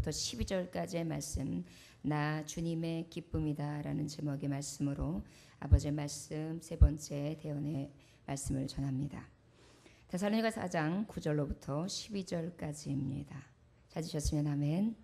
1절부터 12절까지의 말씀, 나 주님의 기쁨이다 라는 제목의 말씀으로 아버지의 말씀 세 번째 대언의 말씀을 전합니다. 데살로니가 4장 9절로부터 12절까지입니다. 찾으셨으면 아멘.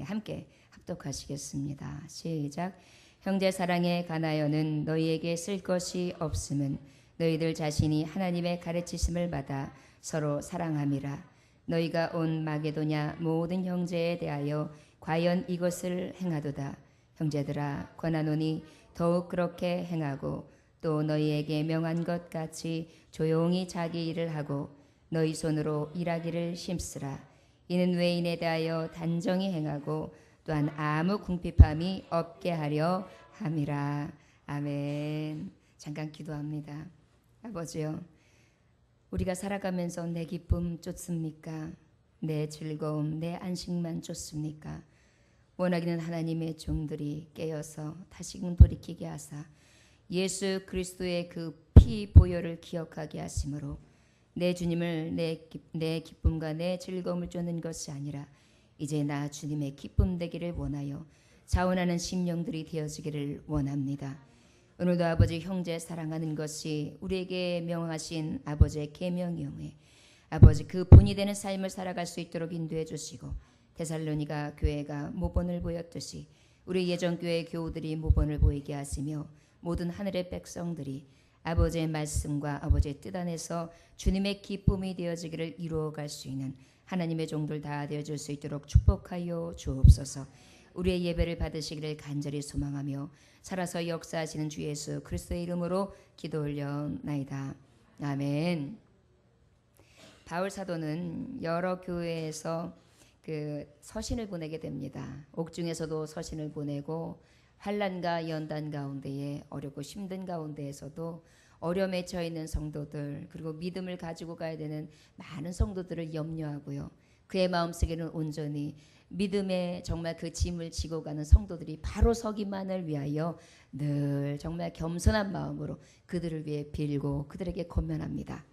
함께 합독하시겠습니다. 시작. 형제 사랑에 관하여는 너희에게 쓸 것이 없음은 너희들 자신이 하나님의 가르치심을 받아 서로 사랑함이라. 너희가 온 마게도냐 모든 형제에 대하여 과연 이것을 행하도다. 형제들아 권하노니 더욱 그렇게 행하고 또 너희에게 명한 것 같이 조용히 자기 일을 하고 너희 손으로 일하기를 심쓰라. 이는 외인에 대하여 단정히 행하고 또한 아무 궁핍함이 없게 하려 함이라. 아멘. 잠깐 기도합니다. 아버지요, 우리가 살아가면서 내 기쁨 쫓습니까? 내 즐거움, 내 안식만 쫓습니까? 원하기는 하나님의 종들이 깨어서 다시금 돌이키게 하사 예수 그리스도의 그 피 보혈을 기억하게 하심으로 내 주님을 내 기쁨과 내 즐거움을 쫓는 것이 아니라 이제 나 주님의 기쁨 되기를 원하여 자원하는 심령들이 되어지기를 원합니다. 오늘도 아버지 형제 사랑하는 것이 우리에게 명하신 아버지의 계명이오매 아버지 그 본이 되는 삶을 살아갈 수 있도록 인도해 주시고 데살로니가 교회가 모본을 보였듯이 우리 예전교회 교우들이 모본을 보이게 하시며 모든 하늘의 백성들이 아버지의 말씀과 아버지의 뜻 안에서 주님의 기쁨이 되어지기를 이루어갈 수 있는 하나님의 종들 다 되어줄 수 있도록 축복하여 주옵소서. 우리의 예배를 받으시기를 간절히 소망하며 살아서 역사하시는 주 예수 그리스도의 이름으로 기도 올려나이다. 아멘. 바울 사도는 여러 교회에서 그 서신을 보내게 됩니다. 옥중에서도 서신을 보내고 환난과 연단 가운데에 어렵고 힘든 가운데에서도 어려움에 처해 있는 성도들 그리고 믿음을 가지고 가야 되는 많은 성도들을 염려하고요. 그의 마음속에는 온전히 믿음의 정말 그 짐을 지고 가는 성도들이 바로 서기만을 위하여 늘 정말 겸손한 마음으로 그들을 위해 빌고 그들에게 권면합니다.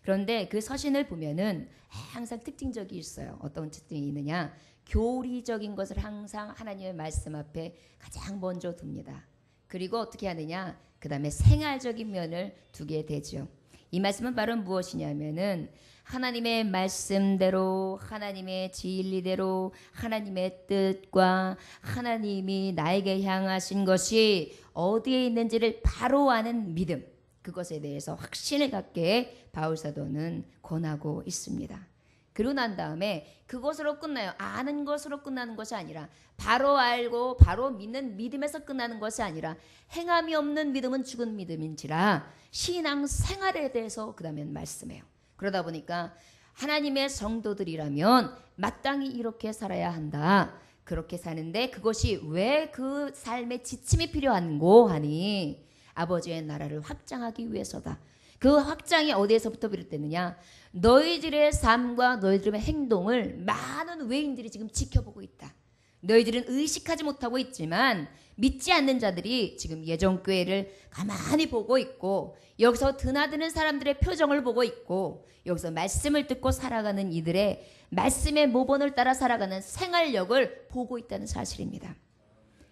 그런데 그 서신을 보면은 항상 특징적이 있어요. 어떤 특징이 있느냐? 교리적인 것을 항상 하나님의 말씀 앞에 가장 먼저 둡니다. 그리고 어떻게 하느냐? 그 다음에 생활적인 면을 두게 되죠. 이 말씀은 바로 무엇이냐면은 하나님의 말씀대로 하나님의 진리대로 하나님의 뜻과 하나님이 나에게 향하신 것이 어디에 있는지를 바로 아는 믿음, 그것에 대해서 확신을 갖게 바울 사도는 권하고 있습니다. 그러고 난 다음에 그것으로 끝나요. 아는 것으로 끝나는 것이 아니라 바로 알고 바로 믿는 믿음에서 끝나는 것이 아니라 행함이 없는 믿음은 죽은 믿음인지라 신앙 생활에 대해서 그 다음에 말씀해요. 그러다 보니까 하나님의 성도들이라면 마땅히 이렇게 살아야 한다. 그렇게 사는데 그것이 왜 그 삶의 지침이 필요한고 하니 아버지의 나라를 확장하기 위해서다. 그 확장이 어디에서부터 비롯되느냐? 너희들의 삶과 너희들의 행동을 많은 외인들이 지금 지켜보고 있다. 너희들은 의식하지 못하고 있지만 믿지 않는 자들이 지금 예전교회를 가만히 보고 있고 여기서 드나드는 사람들의 표정을 보고 있고 여기서 말씀을 듣고 살아가는 이들의 말씀의 모본을 따라 살아가는 생활력을 보고 있다는 사실입니다.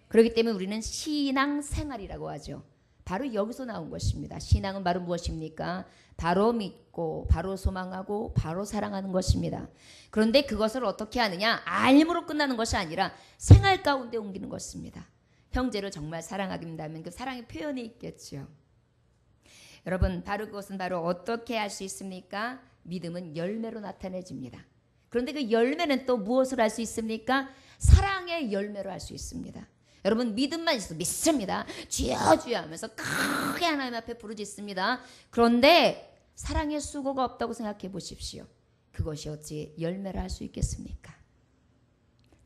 그렇기 때문에 우리는 신앙생활이라고 하죠. 바로 여기서 나온 것입니다. 신앙은 바로 무엇입니까? 바로 믿고 바로 소망하고 바로 사랑하는 것입니다. 그런데 그것을 어떻게 하느냐? 알므로 끝나는 것이 아니라 생활 가운데 옮기는 것입니다. 형제를 정말 사랑하긴다면 그 사랑의 표현이 있겠죠. 여러분, 바로 그것은 바로 어떻게 할 수 있습니까? 믿음은 열매로 나타내집니다. 그런데 그 열매는 또 무엇을 할 수 있습니까? 사랑의 열매로 할 수 있습니다. 여러분, 믿음만 있어도 믿습니다. 주여 주여 하면서 크게 하나님 앞에 부르짖습니다. 그런데 사랑의 수고가 없다고 생각해 보십시오. 그것이 어찌 열매를 할 수 있겠습니까?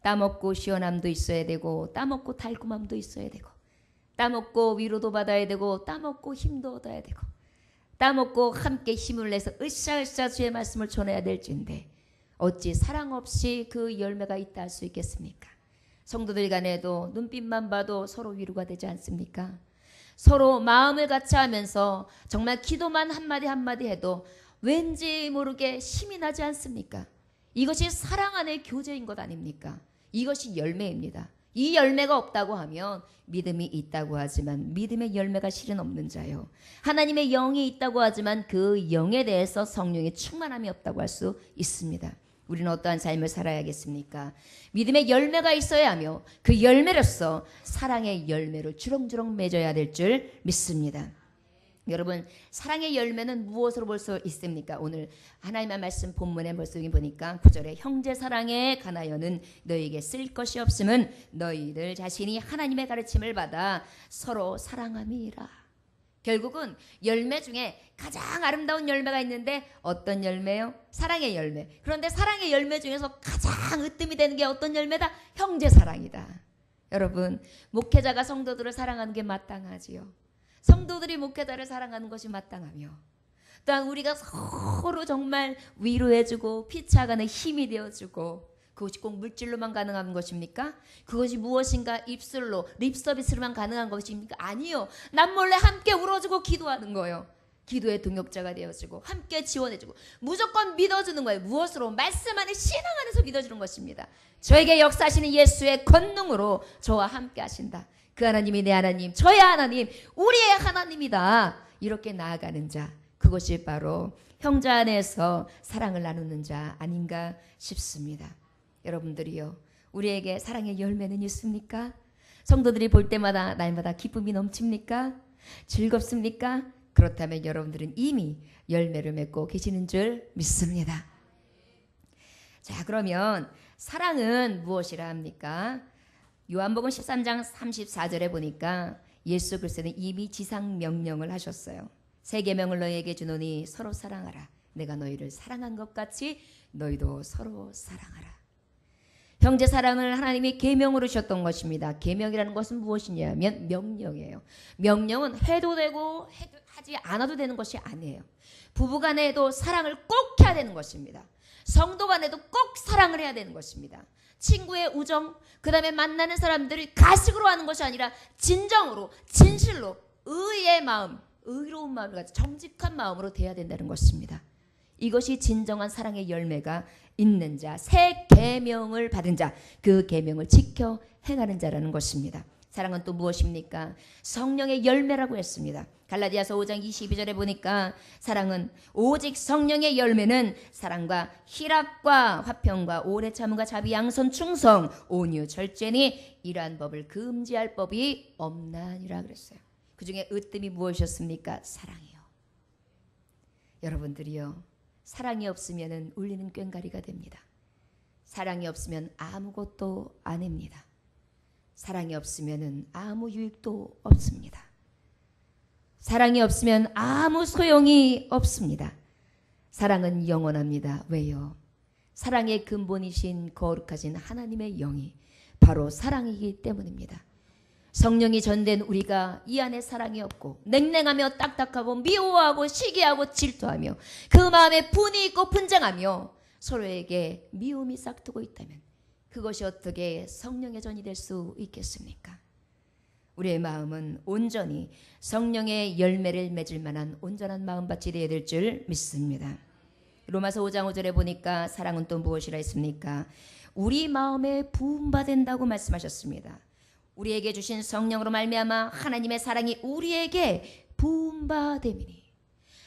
따먹고 시원함도 있어야 되고 따먹고 달콤함도 있어야 되고 따먹고 위로도 받아야 되고 따먹고 힘도 얻어야 되고 따먹고 함께 힘을 내서 으쌰으쌰 주의 말씀을 전해야 될진데 어찌 사랑 없이 그 열매가 있다 할 수 있겠습니까? 성도들 간에도 눈빛만 봐도 서로 위로가 되지 않습니까? 서로 마음을 같이 하면서 정말 기도만 한마디 한마디 해도 왠지 모르게 힘이 나지 않습니까? 이것이 사랑 안의 교제인 것 아닙니까? 이것이 열매입니다. 이 열매가 없다고 하면 믿음이 있다고 하지만 믿음의 열매가 실은 없는 자요. 하나님의 영이 있다고 하지만 그 영에 대해서 성령의 충만함이 없다고 할 수 있습니다. 우리는 어떠한 삶을 살아야겠습니까? 믿음의 열매가 있어야 하며 그 열매로서 사랑의 열매를 주렁주렁 맺어야 될 줄 믿습니다. 여러분, 사랑의 열매는 무엇으로 볼 수 있습니까? 오늘 하나님의 말씀 본문에 벌써 보니까 9절에 형제 사랑에 관하여는 너희에게 쓸 것이 없음은 너희들 자신이 하나님의 가르침을 받아 서로 사랑함이라. 결국은 열매 중에 가장 아름다운 열매가 있는데 어떤 열매요? 사랑의 열매. 그런데 사랑의 열매 중에서 가장 으뜸이 되는 게 어떤 열매다? 형제 사랑이다. 여러분, 목회자가 성도들을 사랑하는 게 마땅하지요. 성도들이 목회자를 사랑하는 것이 마땅하며 또한 우리가 서로 정말 위로해주고 피차가는 힘이 되어주고 그것이 꼭 물질로만 가능한 것입니까? 그것이 무엇인가 입술로 립서비스로만 가능한 것입니까? 아니요. 남몰래 함께 울어주고 기도하는 거예요. 기도의 동역자가 되어주고 함께 지원해주고 무조건 믿어주는 거예요. 무엇으로? 말씀 안에 신앙 안에서 믿어주는 것입니다. 저에게 역사하시는 예수의 권능으로 저와 함께 하신다. 그 하나님이 내 하나님, 저의 하나님, 우리의 하나님이다. 이렇게 나아가는 자, 그것이 바로 형제 안에서 사랑을 나누는 자 아닌가 싶습니다. 여러분들이요, 우리에게 사랑의 열매는 있습니까? 성도들이 볼 때마다 날마다 기쁨이 넘칩니까? 즐겁습니까? 그렇다면 여러분들은 이미 열매를 맺고 계시는 줄 믿습니다. 자, 그러면 사랑은 무엇이라 합니까? 요한복음 13장 34절에 보니까 예수 그리스도는 이미 지상 명령을 하셨어요. 새 계명을 너희에게 주노니 서로 사랑하라. 내가 너희를 사랑한 것 같이 너희도 서로 사랑하라. 형제 사랑을 하나님이 계명으로 주셨던 것입니다. 계명이라는 것은 무엇이냐면 명령이에요. 명령은 해도 되고 하지 않아도 되는 것이 아니에요. 부부간에도 사랑을 꼭 해야 되는 것입니다. 성도 간에도 꼭 사랑을 해야 되는 것입니다. 친구의 우정, 그 다음에 만나는 사람들이 가식으로 하는 것이 아니라 진정으로, 진실로, 의의 마음, 의로운 마음을 가지고 정직한 마음으로 대해야 된다는 것입니다. 이것이 진정한 사랑의 열매가 있는 자, 새 계명을 받은 자, 그 계명을 지켜 행하는 자라는 것입니다. 사랑은 또 무엇입니까? 성령의 열매라고 했습니다. 갈라디아서 5장 22절에 보니까 사랑은 오직 성령의 열매는 사랑과 희락과 화평과 오래 참음과 자비 양선 충성 온유 절제니 이러한 법을 금지할 법이 없나니라 그랬어요. 그 중에 으뜸이 무엇이었습니까? 사랑이요. 여러분들이요, 사랑이 없으면 울리는 꽹과리가 됩니다. 사랑이 없으면 아무것도 아닙니다. 사랑이 없으면 아무 유익도 없습니다. 사랑이 없으면 아무 소용이 없습니다. 사랑은 영원합니다. 왜요? 사랑의 근본이신 거룩하신 하나님의 영이 바로 사랑이기 때문입니다. 성령이 전된 우리가 이 안에 사랑이 없고 냉랭하며 딱딱하고 미워하고 시기하고 질투하며 그 마음에 분이 있고 분쟁하며 서로에게 미움이 싹트고 있다면 그것이 어떻게 성령의 전이 될 수 있겠습니까? 우리의 마음은 온전히 성령의 열매를 맺을 만한 온전한 마음밭이 되어야 될 줄 믿습니다. 로마서 5장 5절에 보니까 사랑은 또 무엇이라 했습니까? 우리 마음에 부음받는다고 말씀하셨습니다. 우리에게 주신 성령으로 말미암아 하나님의 사랑이 우리에게 부음받음이니,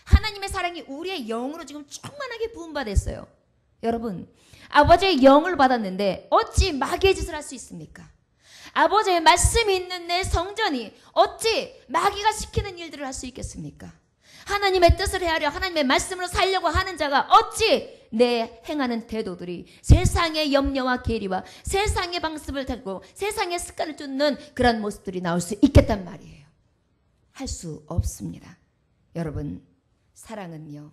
하나님의 사랑이 우리의 영으로 지금 충만하게 부음받았어요. 여러분, 아버지의 영을 받았는데 어찌 마귀의 짓을 할 수 있습니까? 아버지의 말씀이 있는 내 성전이 어찌 마귀가 시키는 일들을 할 수 있겠습니까? 하나님의 뜻을 헤아려 하나님의 말씀으로 살려고 하는 자가 어찌 내 행하는 태도들이 세상의 염려와 계리와 세상의 방습을 타고 세상의 습관을 쫓는 그런 모습들이 나올 수 있겠단 말이에요. 할 수 없습니다. 여러분, 사랑은요,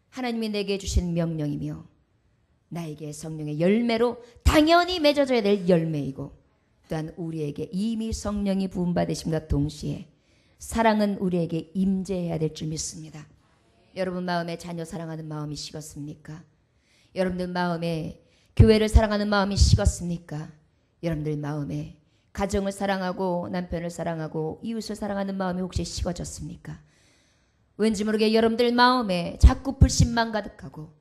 하나님이 내게 주신 명령이며 나에게 성령의 열매로 당연히 맺어져야 될 열매이고, 또한 우리에게 이미 성령이 부음받으심과 동시에 사랑은 우리에게 임재해야 될 줄 믿습니다. 여러분 마음에 자녀 사랑하는 마음이 식었습니까? 여러분들 마음에 교회를 사랑하는 마음이 식었습니까? 여러분들 마음에 가정을 사랑하고 남편을 사랑하고 이웃을 사랑하는 마음이 혹시 식어졌습니까? 왠지 모르게 여러분들 마음에 자꾸 불신만 가득하고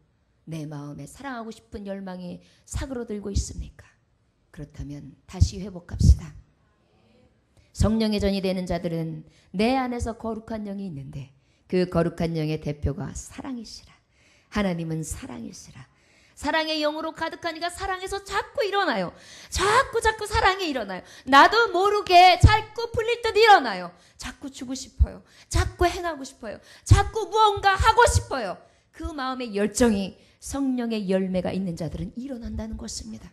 내 마음에 사랑하고 싶은 열망이 사그러들고 있습니까? 그렇다면 다시 회복합시다. 성령의 전이 되는 자들은 내 안에서 거룩한 영이 있는데 그 거룩한 영의 대표가 사랑이시라. 하나님은 사랑이시라. 사랑의 영으로 가득하니까 사랑에서 자꾸 일어나요. 자꾸 사랑이 일어나요. 나도 모르게 자꾸 풀릴 듯 일어나요. 자꾸 주고 싶어요. 자꾸 행하고 싶어요. 자꾸 무언가 하고 싶어요. 그 마음의 열정이 성령의 열매가 있는 자들은 일어난다는 것입니다.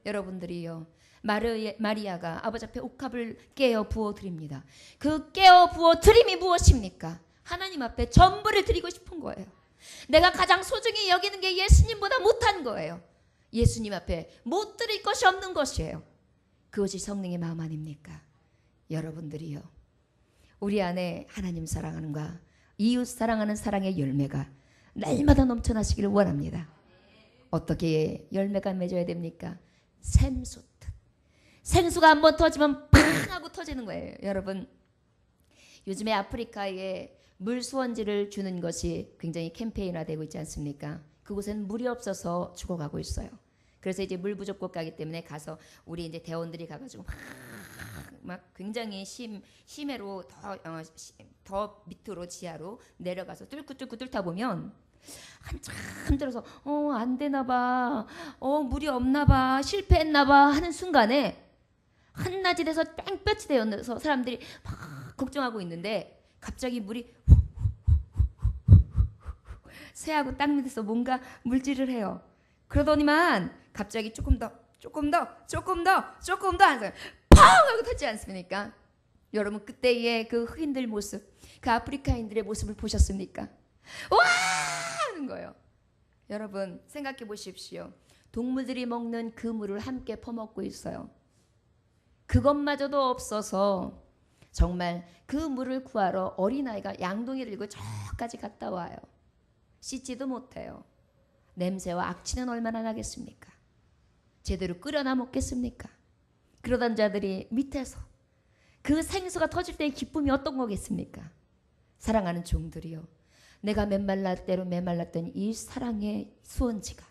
여러분들이요, 마리아가 아버지 앞에 옥합을 깨어 부어드립니다. 그 깨어 부어드림이 무엇입니까? 하나님 앞에 전부를 드리고 싶은 거예요. 내가 가장 소중히 여기는 게 예수님보다 못한 거예요. 예수님 앞에 못 드릴 것이 없는 것이에요. 그것이 성령의 마음 아닙니까? 여러분들이요, 우리 안에 하나님 사랑하는가 이웃 사랑하는 사랑의 열매가 날마다 넘쳐나시기를 원합니다. 어떻게 열매가 맺어야 됩니까? 샘솟듯. 생수가 한번 터지면 팡 하고 터지는 거예요. 여러분, 요즘에 아프리카에 물수원지를 주는 것이 굉장히 캠페인화되고 있지 않습니까? 그곳엔 물이 없어서 죽어가고 있어요. 그래서 이제 물 부족 국가이기 때문에 가서 우리 이제 대원들이 가가지고 막 굉장히 심해로 더 밑으로 지하로 내려가서 뚫고 뚫다 보면 한참 들어서 안 되나 봐, 물이 없나 봐, 실패했나 봐 하는 순간에 한낮이 돼서 뺑볕이 되어서 사람들이 막 걱정하고 있는데 갑자기 물이 새하고 땅 밑에서 뭔가 물질을 해요. 그러더니만 갑자기 조금 더 하면서 펑 하고 터지지 않습니까? 여러분, 그때의 그 흑인들 모습, 그 아프리카인들의 모습을 보셨습니까? 와 하는 거예요. 여러분, 생각해 보십시오. 동물들이 먹는 그 물을 함께 퍼먹고 있어요. 그것마저도 없어서 정말 그 물을 구하러 어린아이가 양동이를 들고 저까지 갔다 와요. 씻지도 못해요. 냄새와 악취는 얼마나 나겠습니까? 제대로 끓여나 먹겠습니까? 그러던 자들이 밑에서 그 생수가 터질 때의 기쁨이 어떤 거겠습니까? 사랑하는 종들이요, 내가 메말랐대로 메말랐던 이 사랑의 수원지가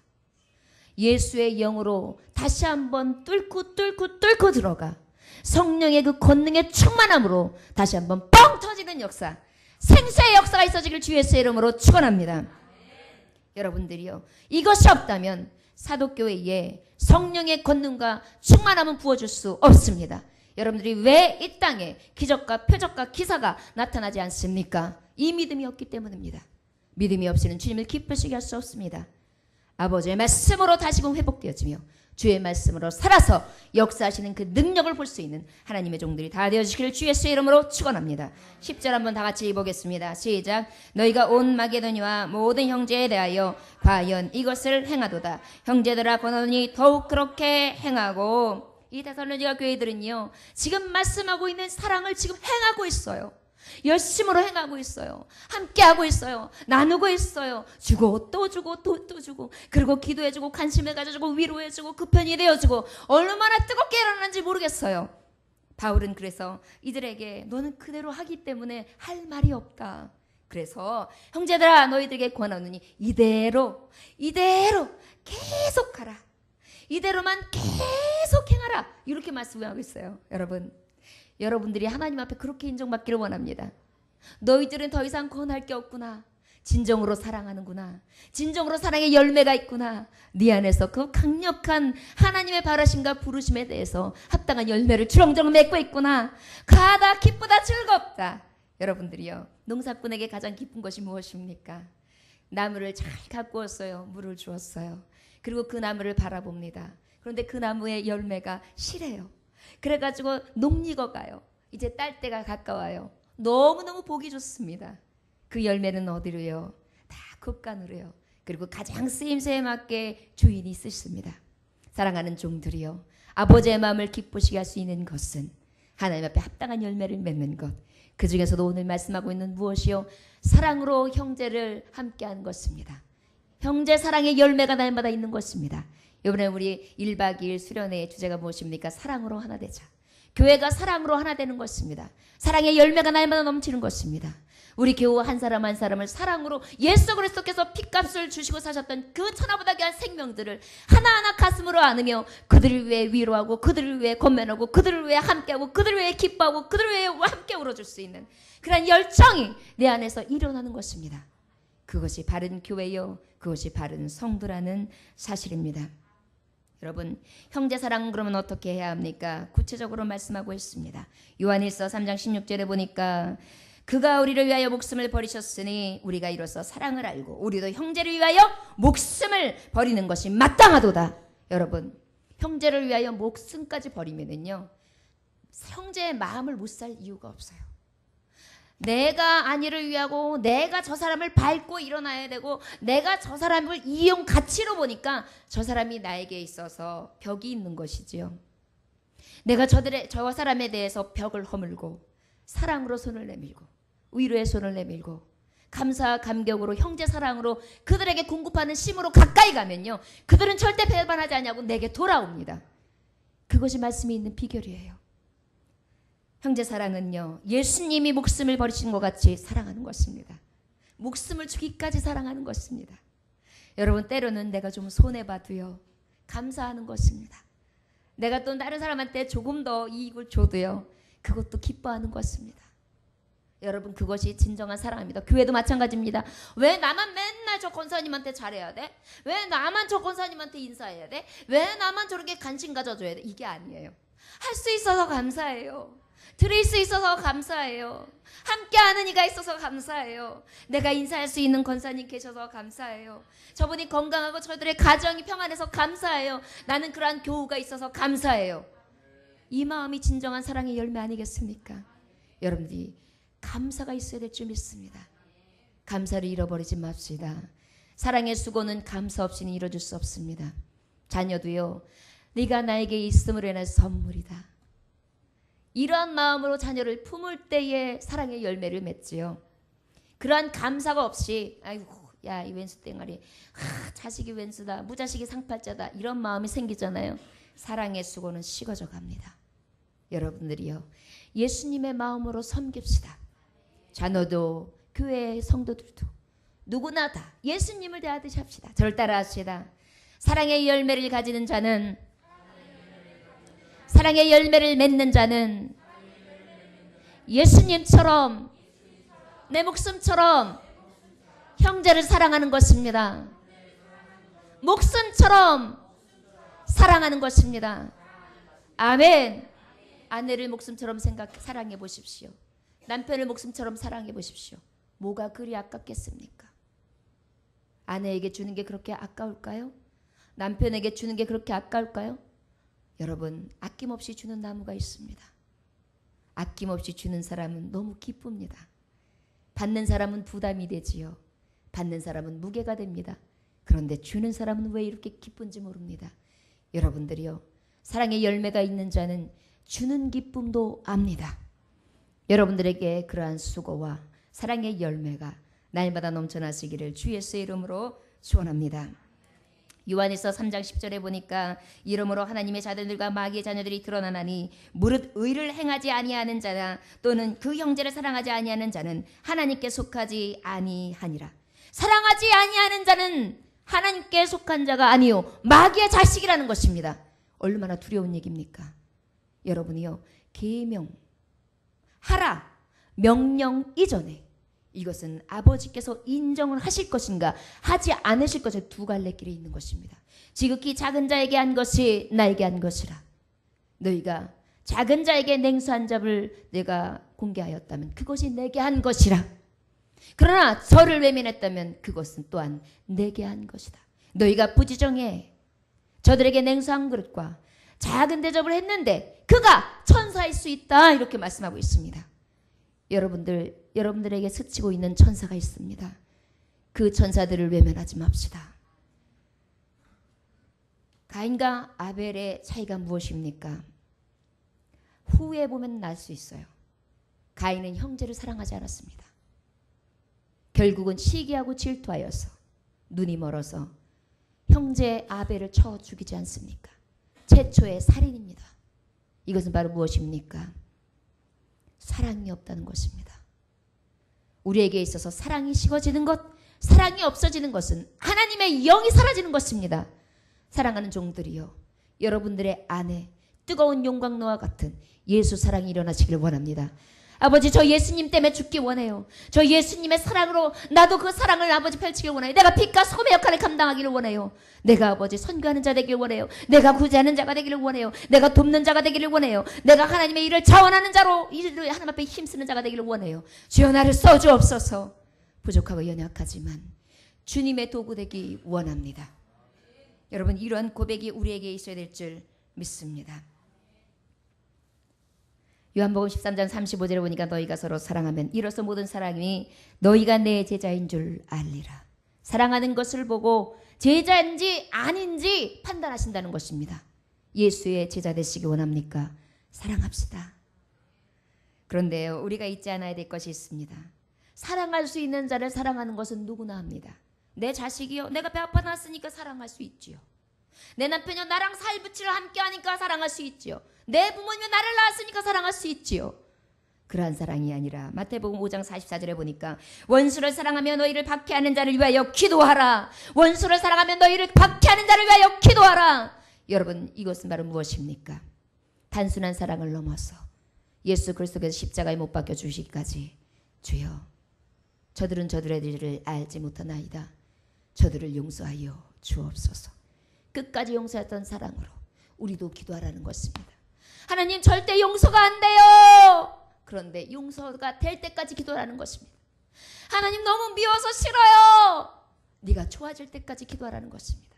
예수의 영으로 다시 한번 뚫고 들어가 성령의 그 권능의 충만함으로 다시 한번 뻥 터지는 역사, 생수의 역사가 있어지길 주 예수의 이름으로 축원합니다. 여러분들이요, 이것이 없다면 사도교회에 성령의 권능과 충만함은 부어줄 수 없습니다. 여러분들이 왜 이 땅에 기적과 표적과 기사가 나타나지 않습니까? 이 믿음이 없기 때문입니다. 믿음이 없이는 주님을 기쁘시게 할 수 없습니다. 아버지의 말씀으로 다시금 회복되어지며 주의 말씀으로 살아서 역사하시는 그 능력을 볼 수 있는 하나님의 종들이 다 되어주시기를 주 예수의 이름으로 축원합니다. 10절 한번 다 같이 보겠습니다. 시작. 너희가 온 마게도니와 모든 형제에 대하여 과연 이것을 행하도다. 형제들아 권하노니 더욱 그렇게 행하고. 이 데살로니가 교회들은요, 지금 말씀하고 있는 사랑을 지금 행하고 있어요. 열심으로 행하고 있어요. 함께하고 있어요. 나누고 있어요. 주고 또 주고 또 주고, 그리고 기도해주고 관심을 가져주고 위로해주고 그 편이 되어주고, 얼마나 뜨겁게 일어나는지 모르겠어요. 바울은 그래서 이들에게 너는 그대로 하기 때문에 할 말이 없다. 그래서 형제들아 너희들에게 권하노니 이대로 계속하라. 이대로만 계속 행하라. 이렇게 말씀하고 있어요. 여러분들이 하나님 앞에 그렇게 인정받기를 원합니다. 너희들은 더 이상 권할 게 없구나. 진정으로 사랑하는구나. 진정으로 사랑의 열매가 있구나. 네 안에서 그 강력한 하나님의 바라심과 부르심에 대해서 합당한 열매를 주렁주렁 맺고 있구나. 가다 기쁘다 즐겁다. 여러분들이요, 농사꾼에게 가장 기쁜 것이 무엇입니까? 나무를 잘 가꾸었어요. 물을 주었어요. 그리고 그 나무를 바라봅니다. 그런데 그 나무의 열매가 실해요. 그래가지고 녹익어가요. 이제 딸 때가 가까워요. 너무너무 보기 좋습니다. 그 열매는 어디로요? 다 굿간으로요. 그리고 가장 쓰임새에 맞게 주인이 쓰십니다. 사랑하는 종들이요, 아버지의 마음을 기쁘시게 할 수 있는 것은 하나님 앞에 합당한 열매를 맺는 것. 그 중에서도 오늘 말씀하고 있는 무엇이요? 사랑으로 형제를 함께하는 것입니다. 형제 사랑의 열매가 날마다 있는 것입니다. 이번에 우리 1박 2일 수련회의 주제가 무엇입니까? 사랑으로 하나 되자. 교회가 사랑으로 하나 되는 것입니다. 사랑의 열매가 날마다 넘치는 것입니다. 우리 교우 한 사람 한 사람을 사랑으로 예수 그리스도께서 핏값을 주시고 사셨던 그 천하보다 귀한 생명들을 하나하나 가슴으로 안으며 그들을 위해 위로하고 그들을 위해 권면하고 그들을 위해 함께하고 그들을 위해 기뻐하고 그들을 위해 함께 울어줄 수 있는 그런 열정이 내 안에서 일어나는 것입니다. 그것이 바른 교회요, 그것이 바른 성도라는 사실입니다. 여러분, 형제사랑 그러면 어떻게 해야 합니까? 구체적으로 말씀하고 있습니다. 요한일서 3장 16절에 보니까 그가 우리를 위하여 목숨을 버리셨으니 우리가 이로써 사랑을 알고 우리도 형제를 위하여 목숨을 버리는 것이 마땅하도다. 여러분, 형제를 위하여 목숨까지 버리면은요, 형제의 마음을 못 살 이유가 없어요. 내가 안위를 위하고 내가 저 사람을 밟고 일어나야 되고 내가 저 사람을 이용 가치로 보니까 저 사람이 나에게 있어서 벽이 있는 것이지요. 내가 저 사람에 대해서 벽을 허물고 사랑으로 손을 내밀고 위로의 손을 내밀고 감사와 감격으로 형제 사랑으로 그들에게 공급하는 심으로 가까이 가면요, 그들은 절대 배반하지 않냐고 내게 돌아옵니다. 그것이 말씀이 있는 비결이에요. 형제 사랑은요, 예수님이 목숨을 버리신 것 같이 사랑하는 것입니다. 목숨을 주기까지 사랑하는 것입니다. 여러분, 때로는 내가 좀 손해봐도요, 감사하는 것입니다. 내가 또 다른 사람한테 조금 더 이익을 줘도요, 그것도 기뻐하는 것입니다. 여러분, 그것이 진정한 사랑입니다. 교회도 마찬가지입니다. 왜 나만 맨날 저 권사님한테 잘해야 돼? 왜 나만 저 권사님한테 인사해야 돼? 왜 나만 저렇게 관심 가져줘야 돼? 이게 아니에요. 할 수 있어서 감사해요. 드릴 수 있어서 감사해요. 함께하는 이가 있어서 감사해요. 내가 인사할 수 있는 권사님 계셔서 감사해요. 저분이 건강하고 저들의 가정이 평안해서 감사해요. 나는 그러한 교우가 있어서 감사해요. 이 마음이 진정한 사랑의 열매 아니겠습니까? 여러분들이 감사가 있어야 될 줄 믿습니다. 감사를 잃어버리지 맙시다. 사랑의 수고는 감사 없이는 이루어질 수 없습니다. 자녀도요, 네가 나에게 있음으로 인해 선물이다. 이러한 마음으로 자녀를 품을 때에 사랑의 열매를 맺지요. 그러한 감사가 없이 아이고, 야, 이 왼수 땡아리, 자식이 왼수다, 무자식이 상팔자다, 이런 마음이 생기잖아요. 사랑의 수고는 식어져 갑니다. 여러분들이요, 예수님의 마음으로 섬깁시다. 자녀도 교회의 성도들도 누구나 다 예수님을 대하듯이 합시다. 저를 따라 합시다. 사랑의 열매를 가지는 자는, 사랑의 열매를 맺는 자는 예수님처럼, 내 목숨처럼 형제를 사랑하는 것입니다. 목숨처럼 사랑하는 것입니다. 아멘. 아내를 목숨처럼 사랑해 보십시오. 남편을 목숨처럼 사랑해 보십시오. 뭐가 그리 아깝겠습니까? 아내에게 주는 게 그렇게 아까울까요? 남편에게 주는 게 그렇게 아까울까요? 여러분, 아낌없이 주는 나무가 있습니다. 아낌없이 주는 사람은 너무 기쁩니다. 받는 사람은 부담이 되지요. 받는 사람은 무게가 됩니다. 그런데 주는 사람은 왜 이렇게 기쁜지 모릅니다. 여러분들이요, 사랑의 열매가 있는 자는 주는 기쁨도 압니다. 여러분들에게 그러한 수고와 사랑의 열매가 날마다 넘쳐나시기를 주 예수의 이름으로 축원합니다. 요한일서 3장 10절에 보니까 이러므로 하나님의 자녀들과 마귀의 자녀들이 드러나나니 무릇 의를 행하지 아니하는 자나 또는 그 형제를 사랑하지 아니하는 자는 하나님께 속하지 아니하니라. 사랑하지 아니하는 자는 하나님께 속한 자가 아니요 마귀의 자식이라는 것입니다. 얼마나 두려운 얘기입니까? 여러분이요, 계명 하라 명령 이전에 이것은 아버지께서 인정을 하실 것인가 하지 않으실 것의 두 갈래 길이 있는 것입니다. 지극히 작은 자에게 한 것이 나에게 한 것이라. 너희가 작은 자에게 냉수한 잡을 내가 공개하였다면 그것이 내게 한 것이라. 그러나 저를 외면했다면 그것은 또한 내게 한 것이다. 너희가 부지정해 저들에게 냉수한 그릇과 작은 대접을 했는데 그가 천사일 수 있다, 이렇게 말씀하고 있습니다. 여러분들에게 스치고 있는 천사가 있습니다. 그 천사들을 외면하지 맙시다. 가인과 아벨의 차이가 무엇입니까? 후에 보면 날 수 있어요. 가인은 형제를 사랑하지 않았습니다. 결국은 시기하고 질투하여서 눈이 멀어서 형제 아벨을 쳐 죽이지 않습니까? 최초의 살인입니다. 이것은 바로 무엇입니까? 사랑이 없다는 것입니다. 우리에게 있어서 사랑이 식어지는 것, 사랑이 없어지는 것은 하나님의 영이 사라지는 것입니다. 사랑하는 종들이요, 여러분들의 안에 뜨거운 용광로와 같은 예수 사랑이 일어나시기를 원합니다. 아버지, 저 예수님 때문에 죽기 원해요. 저 예수님의 사랑으로 나도 그 사랑을 아버지 펼치길 원해요. 내가 빛과 소금의 역할을 감당하기를 원해요. 내가 아버지 선교하는 자 되기를 원해요. 내가 구제하는 자가 되기를 원해요. 내가 돕는 자가 되기를 원해요. 내가 하나님의 일을 자원하는 자로 일을 하나님 앞에 힘쓰는 자가 되기를 원해요. 주여 나를 써주옵소서. 부족하고 연약하지만 주님의 도구 되기 원합니다. 여러분, 이러한 고백이 우리에게 있어야 될 줄 믿습니다. 요한복음 13장 35절에 보니까 너희가 서로 사랑하면 이로써 모든 사람이 너희가 내 제자인 줄 알리라. 사랑하는 것을 보고 제자인지 아닌지 판단하신다는 것입니다. 예수의 제자 되시기 원합니까? 사랑합시다. 그런데 우리가 잊지 않아야 될 것이 있습니다. 사랑할 수 있는 자를 사랑하는 것은 누구나 합니다. 내 자식이요, 내가 배 아파 났으니까 사랑할 수 있지요. 내 남편이요, 나랑 살붙이를 함께 하니까 사랑할 수 있지요. 내 부모님이 나를 낳았으니까 사랑할 수 있지요. 그러한 사랑이 아니라 마태복음 5장 44절에 보니까 원수를 사랑하며 너희를 박해하는 자를 위하여 기도하라. 원수를 사랑하며 너희를 박해하는 자를 위하여 기도하라. 여러분, 이것은 바로 무엇입니까? 단순한 사랑을 넘어서 예수 그리스도께서 십자가에 못 박혀 주시기까지 주여, 저들은 저들의 일을 알지 못하나이다. 저들을 용서하여 주옵소서. 끝까지 용서했던 사랑으로 우리도 기도하라는 것입니다. 하나님, 절대 용서가 안 돼요. 그런데 용서가 될 때까지 기도하라는 것입니다. 하나님, 너무 미워서 싫어요. 네가 좋아질 때까지 기도하라는 것입니다.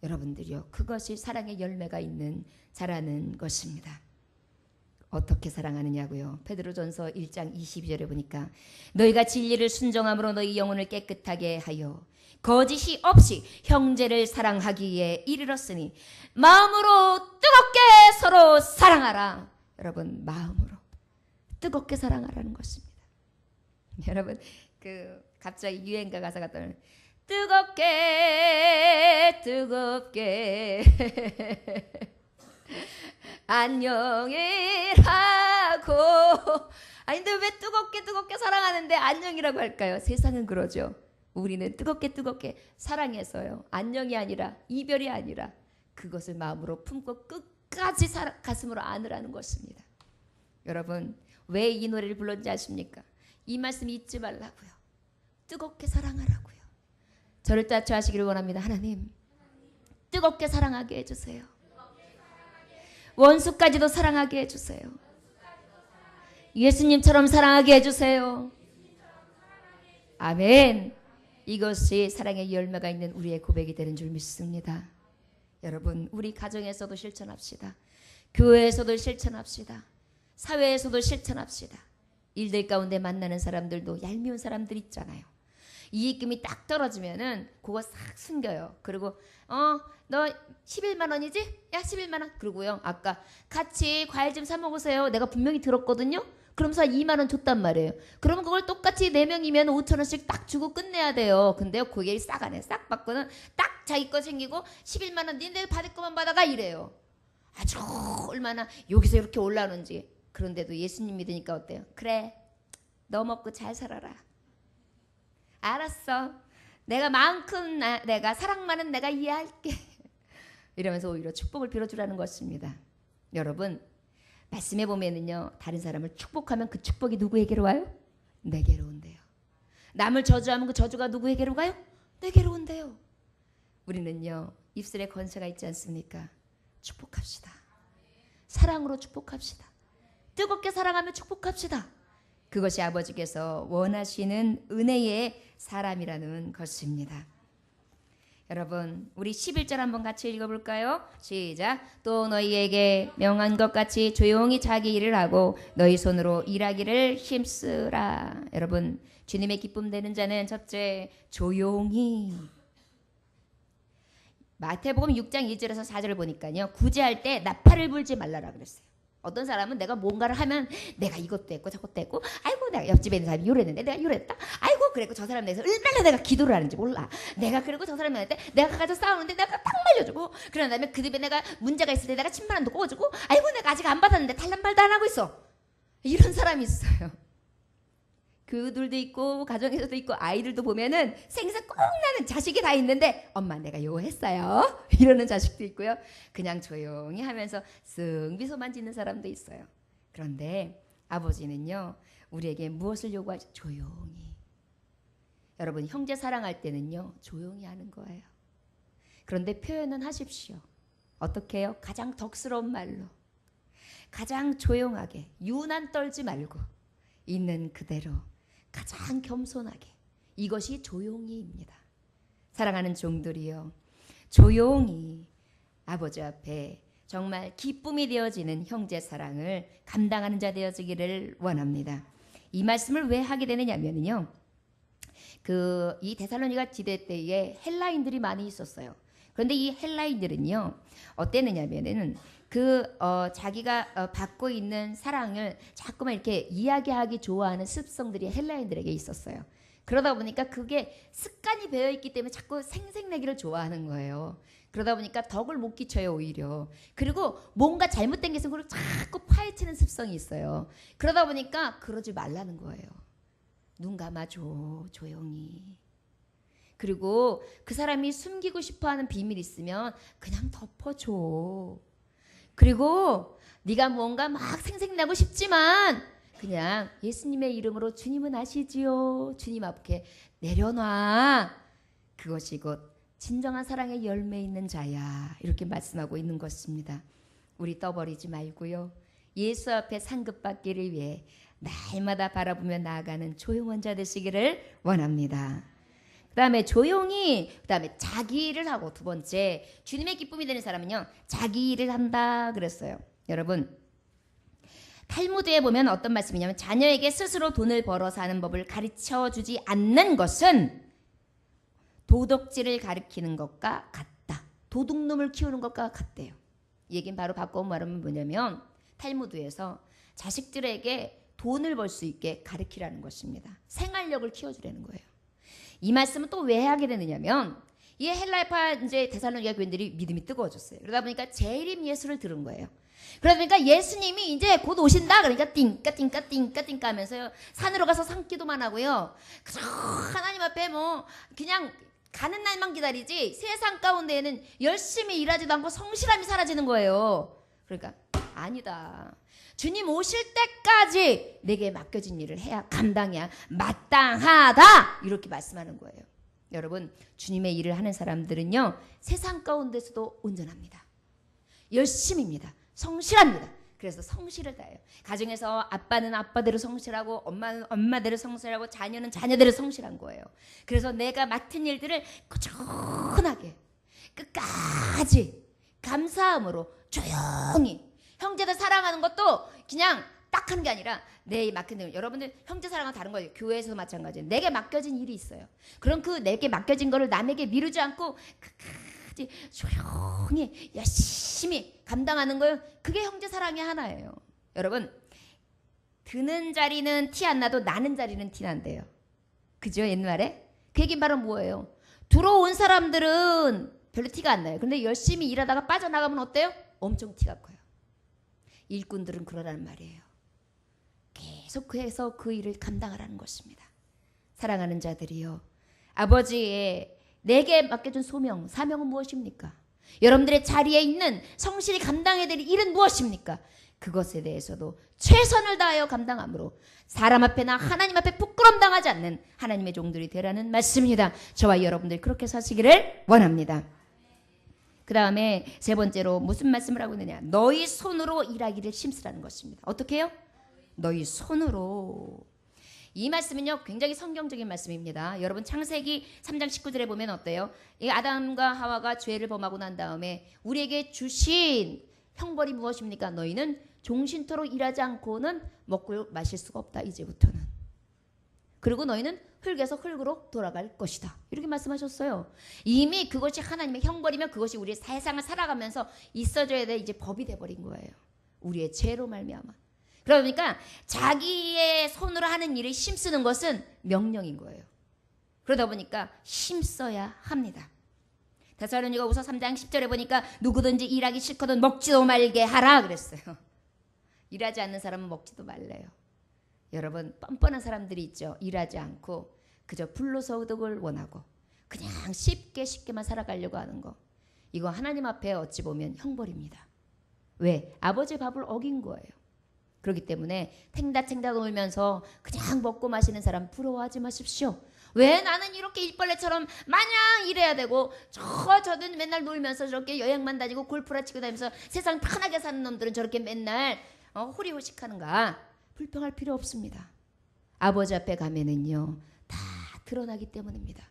여러분들이요, 그것이 사랑의 열매가 있는 자라는 것입니다. 어떻게 사랑하느냐고요? 베드로전서 1장 22절에 보니까 너희가 진리를 순종함으로 너희 영혼을 깨끗하게 하여 거짓이 없이 형제를 사랑하기에 이르렀으니 마음으로 뜨겁게 서로 사랑하라. 여러분, 마음으로 뜨겁게 사랑하라는 것입니다. 여러분, 갑자기 유행가 가사가 떠오르는 뜨겁게 뜨겁게 안녕이라고. 아니, 근데 왜 뜨겁게 뜨겁게 사랑하는데 안녕이라고 할까요? 세상은 그러죠. 우리는 뜨겁게 뜨겁게 사랑해서요, 안녕이 아니라 이별이 아니라 그것을 마음으로 품고 끝까지 가슴으로 안으라는 것입니다. 여러분, 왜 이 노래를 불렀는지 아십니까? 이 말씀 잊지 말라고요. 뜨겁게 사랑하라고요. 저를 따뜻하시기를 원합니다. 하나님, 뜨겁게 사랑하게 해주세요. 원수까지도 사랑하게 해주세요. 예수님처럼 사랑하게 해주세요. 아멘. 이것이 사랑의 열매가 있는 우리의 고백이 되는 줄 믿습니다. 여러분, 우리 가정에서도 실천합시다. 교회에서도 실천합시다. 사회에서도 실천합시다. 일들 가운데 만나는 사람들도 얄미운 사람들 있잖아요. 이익금이 딱 떨어지면은 그거 싹 숨겨요. 그리고 너 11만 원이지? 야, 11만 원. 그러고요, 아까 같이 과일 좀 사 먹으세요. 내가 분명히 들었거든요. 그러면서 2만 원 줬단 말이에요. 그러면 그걸 똑같이 4명이면 5천 원씩 딱 주고 끝내야 돼요. 근데요, 고객이 싹 안 해. 싹 받고는 딱 자기 거 챙기고 11만 원 니네 받을 것만 받아가 이래요. 아주 얼마나 여기서 이렇게 올라오는지. 그런데도 예수님 믿으니까 어때요? 그래, 너 먹고 잘 살아라. 알았어. 내가 사랑만은 내가 이해할게. 이러면서 오히려 축복을 빌어주라는 것입니다. 여러분, 말씀해 보면은요, 다른 사람을 축복하면 그 축복이 누구에게로 와요? 내게로 온대요. 남을 저주하면 그 저주가 누구에게로 가요? 내게로 온대요. 우리는요, 입술에 권세가 있지 않습니까? 축복합시다. 사랑으로 축복합시다. 뜨겁게 사랑하며 축복합시다. 그것이 아버지께서 원하시는 은혜의 사람이라는 것입니다. 여러분, 우리 11절 한번 같이 읽어볼까요? 시작. 또 너희에게 명한 것 같이 조용히 자기 일을 하고 너희 손으로 일하기를 힘쓰라. 여러분, 주님의 기쁨 되는 자는 첫째, 조용히. 마태복음 6장 1절에서 4절을 보니까요, 구제할 때 나팔을 불지 말라라 그랬어요. 어떤 사람은 내가 뭔가를 하면 내가 이것도 했고 저것도 했고 아이고 내가 옆집에 있는 사람이 이랬는데 내가 이랬다 아이고 그랬고 저 사람 내서 얼마나 내가 기도를 하는지 몰라 내가 그리고 저 사람한테 내가 가서 싸우는데 내가 딱 말려주고 그런 다음에 그 집에 내가 문제가 있을 때 내가 침반도 꽂아주고 아이고 내가 아직 안 받았는데 달란말도 안 하고 있어 이런 사람이 있어요. 그들도 있고 가정에서도 있고 아이들도 보면은 생사 꼭 나는 자식이 다 있는데 엄마 내가 요거 했어요 이러는 자식도 있고요. 그냥 조용히 하면서 쓱 미소만 짓는 사람도 있어요. 그런데 아버지는요 우리에게 무엇을 요구하죠? 조용히. 여러분 형제 사랑할 때는요 조용히 하는 거예요. 그런데 표현은 하십시오. 어떻게 해요? 가장 덕스러운 말로 가장 조용하게 유난 떨지 말고 있는 그대로 가장 겸손하게 이것이 조용히입니다. 사랑하는 종들이여 조용히 아버지 앞에 정말 기쁨이 되어지는 형제 사랑을 감당하는 자 되어지기를 원합니다. 이 말씀을 왜 하게 되느냐면요. 이 데살로니가 지대 때에 헬라인들이 많이 있었어요. 그런데 이 헬라인들은요 어땠느냐면은 자기가 받고 있는 사랑을 자꾸만 이렇게 이야기하기 좋아하는 습성들이 헬라인들에게 있었어요. 그러다 보니까 그게 습관이 배어 있기 때문에 자꾸 생색내기를 좋아하는 거예요. 그러다 보니까 덕을 못 끼쳐요 오히려. 그리고 뭔가 잘못된 게 있으면 그걸 자꾸 파헤치는 습성이 있어요. 그러다 보니까 그러지 말라는 거예요. 눈 감아줘 조용히. 그리고 그 사람이 숨기고 싶어하는 비밀이 있으면 그냥 덮어줘. 그리고 네가 뭔가 막 생색나고 싶지만 그냥 예수님의 이름으로 주님은 아시지요. 주님 앞에 내려놔. 그것이 곧 진정한 사랑의 열매 있는 자야. 이렇게 말씀하고 있는 것입니다. 우리 떠버리지 말고요. 예수 앞에 상급받기를 위해 날마다 바라보며 나아가는 조용한 자 되시기를 원합니다. 그 다음에 조용히 그 다음에 자기 일을 하고 두 번째 주님의 기쁨이 되는 사람은요 자기 일을 한다 그랬어요. 여러분 탈무드에 보면 어떤 말씀이냐면 자녀에게 스스로 돈을 벌어서 하는 법을 가르쳐주지 않는 것은 도덕질을 가르치는 것과 같다. 도둑놈을 키우는 것과 같대요. 이 얘기는 바로 바꿔 말하면 뭐냐면 탈무드에서 자식들에게 돈을 벌 수 있게 가르치라는 것입니다. 생활력을 키워주라는 거예요. 이 말씀은 또 왜 하게 되느냐면 이 헬라파 이제 데살로니가 교인들이 믿음이 뜨거워졌어요. 그러다 보니까 재림 예수를 들은 거예요. 그러다 보니까 예수님이 이제 곧 오신다. 그러니까 띵까 하면서요. 산으로 가서 산기도만 하고요. 그저 하나님 앞에 뭐 그냥 가는 날만 기다리지 세상 가운데에는 열심히 일하지도 않고 성실함이 사라지는 거예요. 그러니까 아니다. 주님 오실 때까지 내게 맡겨진 일을 해야 감당해야 마땅하다 이렇게 말씀하는 거예요. 여러분 주님의 일을 하는 사람들은요 세상 가운데서도 온전합니다. 열심입니다. 성실합니다. 그래서 성실을 다해요. 가정에서 아빠는 아빠대로 성실하고 엄마는 엄마대로 성실하고 자녀는 자녀대로 성실한 거예요. 그래서 내가 맡은 일들을 꾸준하게 끝까지 감사함으로 조용히 형제들 사랑하는 것도 그냥 딱 하는 게 아니라 내 맡긴 일. 여러분들 형제 사랑은 다른 거예요. 교회에서도 마찬가지예요. 내게 맡겨진 일이 있어요. 그럼 그 내게 맡겨진 거를 남에게 미루지 않고 끝까지 조용히 열심히 감당하는 거예요. 그게 형제 사랑의 하나예요. 여러분 드는 자리는 티 안 나도 나는 자리는 티 난대요. 그죠? 옛말에? 그 얘기는 바로 뭐예요? 들어온 사람들은 별로 티가 안 나요. 근데 열심히 일하다가 빠져나가면 어때요? 엄청 티가 커요. 일꾼들은 그러라는 말이에요. 계속해서 그 일을 감당하라는 것입니다. 사랑하는 자들이요. 아버지의 내게 맡겨준 소명, 사명은 무엇입니까? 여러분들의 자리에 있는 성실히 감당해야 될 일은 무엇입니까? 그것에 대해서도 최선을 다하여 감당함으로 사람 앞에나 하나님 앞에 부끄럼 당하지 않는 하나님의 종들이 되라는 말씀입니다. 저와 여러분들 그렇게 사시기를 원합니다. 그 다음에 세 번째로 무슨 말씀을 하고 있느냐? 너희 손으로 일하기를 심쓰라는 것입니다. 어떻게 해요? 너희 손으로. 이 말씀은요 굉장히 성경적인 말씀입니다. 여러분 창세기 3장 19절에 보면 어때요? 이 아담과 하와가 죄를 범하고 난 다음에 우리에게 주신 형벌이 무엇입니까? 너희는 종신토록 일하지 않고는 먹고 마실 수가 없다. 이제부터는. 그리고 너희는 흙에서 흙으로 돌아갈 것이다. 이렇게 말씀하셨어요. 이미 그것이 하나님의 형벌이면 그것이 우리 세상을 살아가면서 있어져야 될 이제 법이 돼버린 거예요. 우리의 죄로 말미암아. 그러니까 자기의 손으로 하는 일을 힘쓰는 것은 명령인 거예요. 그러다 보니까 힘써야 합니다. 데살로니가후서 3장 10절에 보니까 누구든지 일하기 싫거든 먹지도 말게 하라 그랬어요. 일하지 않는 사람은 먹지도 말래요. 여러분, 뻔뻔한 사람들이 있죠. 일하지 않고 그저 불로소득을 원하고 그냥 쉽게만 살아가려고 하는 거. 이거 하나님 앞에 어찌 보면 형벌입니다. 왜? 아버지의 밥을 어긴 거예요. 그렇기 때문에 탱다탱다 놀면서 그냥 먹고 마시는 사람 부러워하지 마십시오. 왜 나는 이렇게 일벌레처럼 마냥 일해야 되고 저든 맨날 놀면서 저렇게 여행만 다니고 골프라 치고 다니면서 세상 편하게 사는 놈들은 저렇게 맨날 호리호식하는가. 불평할 필요 없습니다. 아버지 앞에 가면은요 다 드러나기 때문입니다.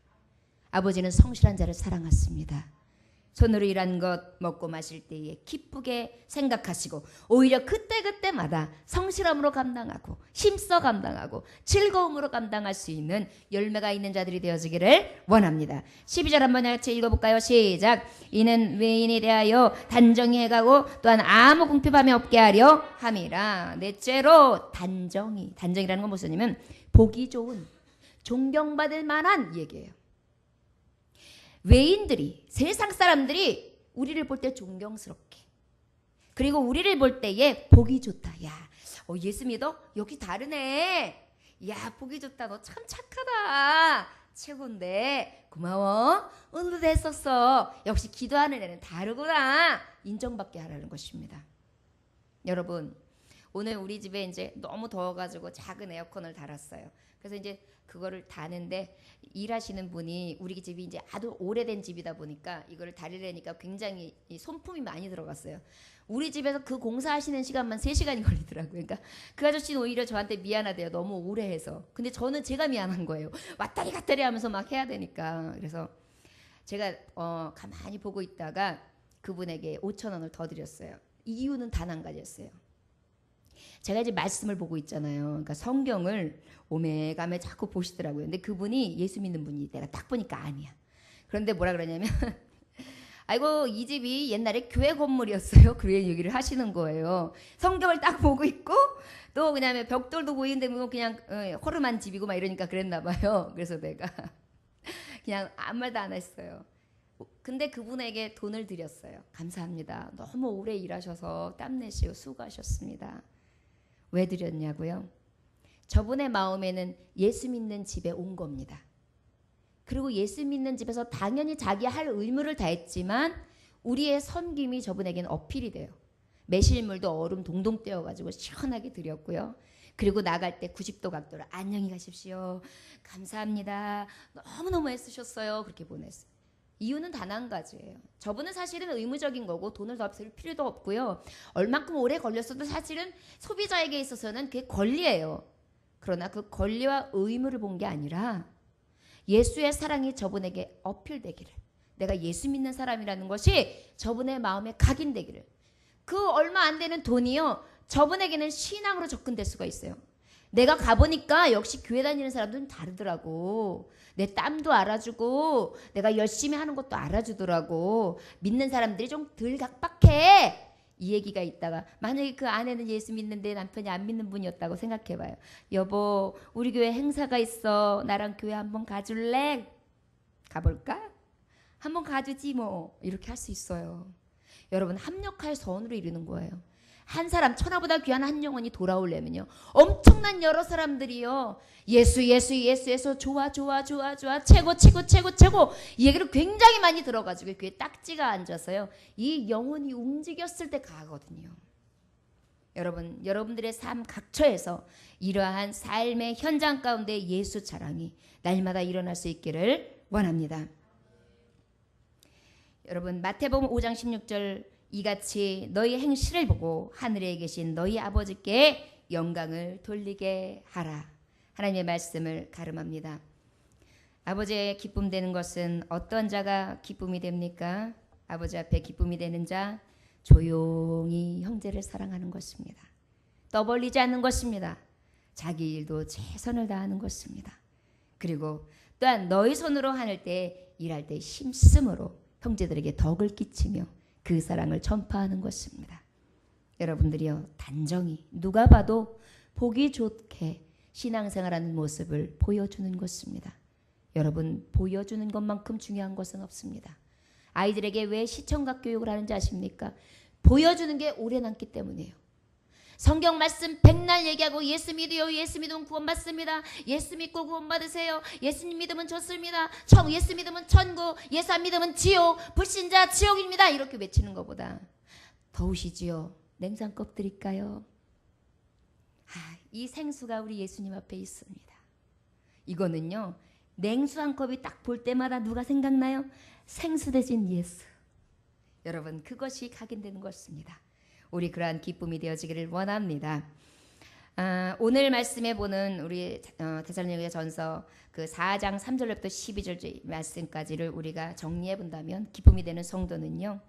아버지는 성실한 자를 사랑하십니다. 손으로 일한 것 먹고 마실 때에 기쁘게 생각하시고 오히려 그때마다 성실함으로 감당하고 힘써 감당하고 즐거움으로 감당할 수 있는 열매가 있는 자들이 되어지기를 원합니다. 12절 한번 같이 읽어볼까요? 시작. 이는 외인에 대하여 단정히 해가고 또한 아무 궁핍함이 없게 하려 함이라. 넷째로 단정이라는 건 무슨 의미냐면 보기 좋은, 존경받을 만한 얘기예요. 외인들이, 세상 사람들이 우리를 볼 때 존경스럽게, 그리고 우리를 볼 때에 보기 좋다. 야, 예수 믿어? 여기 다르네. 야, 보기 좋다. 너 참 착하다. 최고인데 고마워. 오늘도 했었어. 역시 기도하는 애는 다르구나. 인정받게 하라는 것입니다. 여러분, 오늘 우리 집에 이제 너무 더워가지고 작은 에어컨을 달았어요. 그래서 이제 그거를 다는데 일하시는 분이, 우리 집이 이제 아주 오래된 집이다 보니까 이거를 다리려니까 굉장히 손품이 많이 들어갔어요. 우리 집에서 그 공사하시는 시간만 3시간이 걸리더라고요. 그러니까 그 아저씨는 오히려 저한테 미안하대요. 너무 오래 해서. 근데 저는 제가 미안한 거예요. 왔다리 갔다리 하면서 막 해야 되니까. 그래서 제가 가만히 보고 있다가 그분에게 5,000원을 더 드렸어요. 이유는 단 한 가지였어요. 제가 이제 말씀을 보고 있잖아요. 그러니까 성경을 오매가매 자꾸 보시더라고요. 근데 그분이 예수 믿는 분이 내가 딱 보니까 아니야. 그런데 뭐라 그러냐면 아이고 이 집이 옛날에 교회 건물이었어요. 그런 얘기를 하시는 거예요. 성경을 딱 보고 있고 또 그냥 벽돌도 보이는데 뭐 그냥 허름한 집이고 막 이러니까 그랬나 봐요. 그래서 내가 그냥 아무 말도 안 했어요. 근데 그분에게 돈을 드렸어요. 감사합니다. 너무 오래 일하셔서 땀 내시고 수고하셨습니다. 왜 드렸냐고요? 저분의 마음에는 예수 믿는 집에 온 겁니다. 그리고 예수 믿는 집에서 당연히 자기 할 의무를 다했지만 우리의 섬김이 저분에게는 어필이 돼요. 매실물도 얼음 동동 떼어가지고 시원하게 드렸고요. 그리고 나갈 때 90도 각도로 안녕히 가십시오. 감사합니다. 너무너무 애쓰셨어요. 그렇게 보냈어요. 이유는 단 한 가지예요. 저분은 사실은 의무적인 거고 돈을 더 쓸 필요도 없고요. 얼만큼 오래 걸렸어도 사실은 소비자에게 있어서는 그게 권리예요. 그러나 그 권리와 의무를 본 게 아니라 예수의 사랑이 저분에게 어필되기를, 내가 예수 믿는 사람이라는 것이 저분의 마음에 각인되기를, 그 얼마 안 되는 돈이요 저분에게는 신앙으로 접근될 수가 있어요. 내가 가보니까 역시 교회 다니는 사람들은 다르더라고. 내 땀도 알아주고 내가 열심히 하는 것도 알아주더라고. 믿는 사람들이 좀 덜 각박해. 이 얘기가 있다가 만약에 그 아내는 예수 믿는데 남편이 안 믿는 분이었다고 생각해봐요. 여보, 우리 교회 행사가 있어. 나랑 교회 한번 가줄래? 가볼까? 한번 가주지 뭐. 이렇게 할 수 있어요. 여러분, 합력할 서원으로 이루는 거예요. 한 사람, 천하보다 귀한 한 영혼이 돌아오려면요 엄청난 여러 사람들이요 예수 좋아 최고 이 얘기를 굉장히 많이 들어가지고 귀에 딱지가 앉아서요 이 영혼이 움직였을 때 가거든요. 여러분, 여러분들의 삶 각처에서 이러한 삶의 현장 가운데 예수 자랑이 날마다 일어날 수 있기를 원합니다. 여러분, 마태복음 5장 16절, 이같이 너희 행실을 보고 하늘에 계신 너희 아버지께 영광을 돌리게 하라. 하나님의 말씀을 가름합니다. 아버지의 기쁨 되는 것은 어떤 자가 기쁨이 됩니까? 아버지 앞에 기쁨이 되는 자, 조용히 형제를 사랑하는 것입니다. 떠벌리지 않는 것입니다. 자기 일도 최선을 다하는 것입니다. 그리고 또한 너희 손으로 하늘 때 일할 때 힘쓰므로 형제들에게 덕을 끼치며 그 사랑을 전파하는 것입니다. 여러분들이요, 단정히 누가 봐도 보기 좋게 신앙생활하는 모습을 보여주는 것입니다. 여러분, 보여주는 것만큼 중요한 것은 없습니다. 아이들에게 왜 시청각 교육을 하는지 아십니까? 보여주는 게 오래 남기 때문이에요. 성경 말씀 백날 얘기하고 예수 믿어요. 예수 믿으면 구원받습니다. 예수 믿고 구원받으세요. 예수님 믿으면 좋습니다. 예수 믿으면 천국, 예수 안 믿으면 지옥, 불신자 지옥입니다. 이렇게 외치는 것보다 더우시지요? 냉수 한 컵 드릴까요? 이 생수가 우리 예수님 앞에 있습니다. 이거는요, 냉수 한 컵이 딱 볼 때마다 누가 생각나요? 생수 대신 예수. 여러분, 그것이 각인되는 것입니다. 우리 그러한 기쁨이 되어지기를 원합니다. 오늘 말씀에 보는 우리 데살로니가전서 그 4장 3절부터 12절 말씀까지를 우리가 정리해 본다면 기쁨이 되는 성도는요,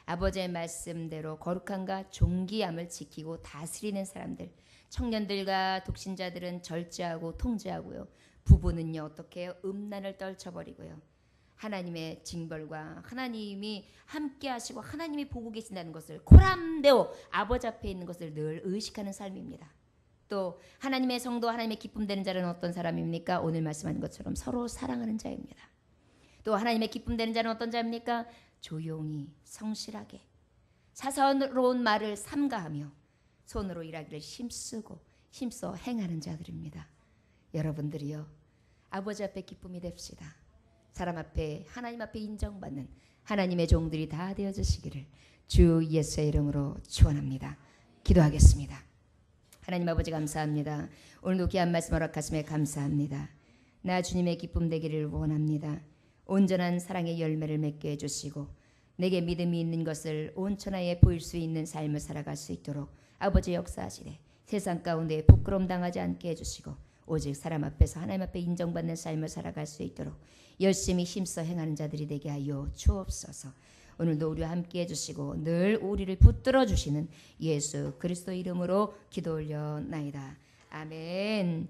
아버지의 말씀대로 거룩함과 존귀함을 지키고 다스리는 사람들, 청년들과 독신자들은 절제하고 통제하고요, 부부는요 어떻게 해요? 음란을 떨쳐버리고요, 하나님의 징벌과 하나님이 함께 하시고 하나님이 보고 계신다는 것을 코람데오 아버지 앞에 있는 것을 늘 의식하는 삶입니다. 또 하나님의 성도, 하나님의 기쁨 되는 자는 어떤 사람입니까? 오늘 말씀하는 것처럼 서로 사랑하는 자입니다. 또 하나님의 기쁨 되는 자는 어떤 자입니까? 조용히 성실하게 사사로운 말을 삼가하며 손으로 일하기를 힘써 행하는 자들입니다. 여러분들이요, 아버지 앞에 기쁨이 됩시다. 사람 앞에, 하나님 앞에 인정받는 하나님의 종들이 다 되어주시기를 주 예수의 이름으로 축원합니다. 기도하겠습니다. 하나님 아버지, 감사합니다. 오늘도 귀한 말씀 허락하심에 감사합니다. 나 주님의 기쁨 되기를 원합니다. 온전한 사랑의 열매를 맺게 해주시고 내게 믿음이 있는 것을 온 천하에 보일 수 있는 삶을 살아갈 수 있도록 아버지 역사하시되 세상 가운데 부끄러움 당하지 않게 해주시고 오직 사람 앞에서 하나님 앞에 인정받는 삶을 살아갈 수 있도록 열심히 힘써 행하는 자들이 되게 하여 주옵소서. 오늘도 우리와 함께 해주시고 늘 우리를 붙들어 주시는 예수 그리스도 이름으로 기도 올려나이다. 아멘.